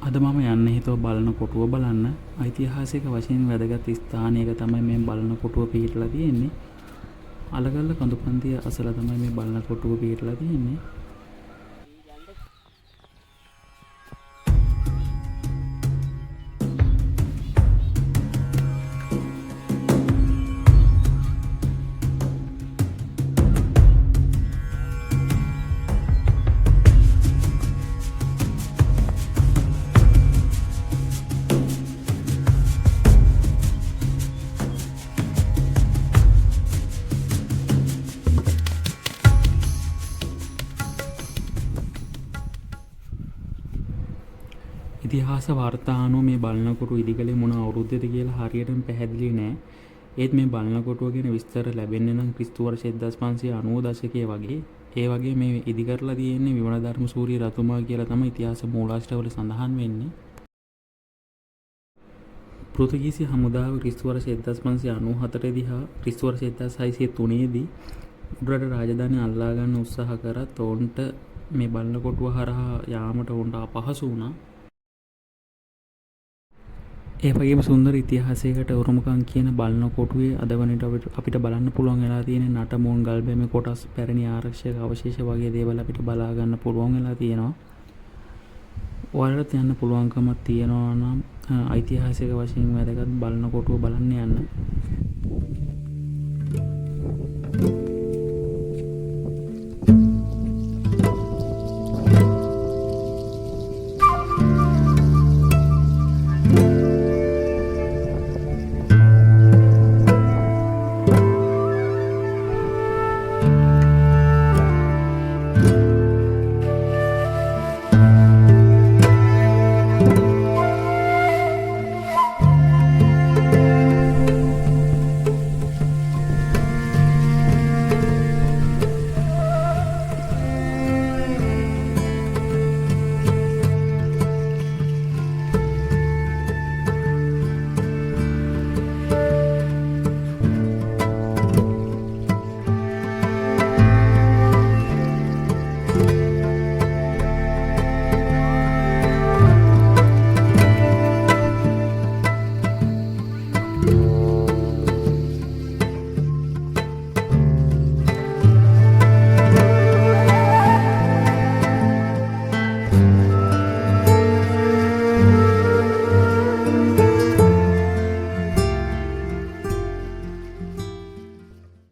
අද මම යන්න හිතුව බලන කොටුව බලන්න. ඓතිහාසික වශයෙන් වැදගත් ස්ථානයක තමයි මේ බලන කොටුව පිහිටලා තියෙන්නේ. අලගල්ල කඳුපන්තිය අසල තමයි මේ බලන කොටුව පිහිටලා තියෙන්නේ. ඉතිහාස වාර්තානුව මේ බලනකොටුව ඉදිකලේ මොන අවුරුද්දද කියලා හරියටම පැහැදිලි නෑ. ඒත් මේ බලනකොටුව ගැන විස්තර ලැබෙන්නේ නම් ක්‍රිස්තු වර්ෂ 1590 දශකයේ වගේ. ඒ වගේ මේ ඉදි කරලා තියෙන්නේ විමලධර්ම සූරිය රතුමා කියලා තමයි ඉතිහාස මූලාශ්‍රවල සඳහන් වෙන්නේ. පෘතුගීසි හමුදාව ක්‍රිස්තු වර්ෂ 1594 දී හා ක්‍රිස්තු වර්ෂ 1603 දී උඩරට රාජධානිය අල්ලා ගන්න උත්සාහ කරත් ඔවුන්ට මේ බලනකොටුව හරහා යාමට ඔවුන්ට අපහසු වුණා. ඒ වගේම සුන්දර ඉතිහාසයකට උරුමකම් කියන බලන කොටුවේ අද වනට අපිට බලන්න පුළුවන් වෙලා තියෙන නටමුන් ගල්බැමි කොටස් පැරණි ආරක්ෂක අවශේෂ වගේ දේවල් අපිට බලා ගන්න පුළුවන් වෙලා තියෙනවා. ඔයාලට යන්න පුළුවන්කමක් තියෙනවා නම් ඓතිහාසික වශයෙන් වැදගත් බලන කොටුව බලන්න යන්න.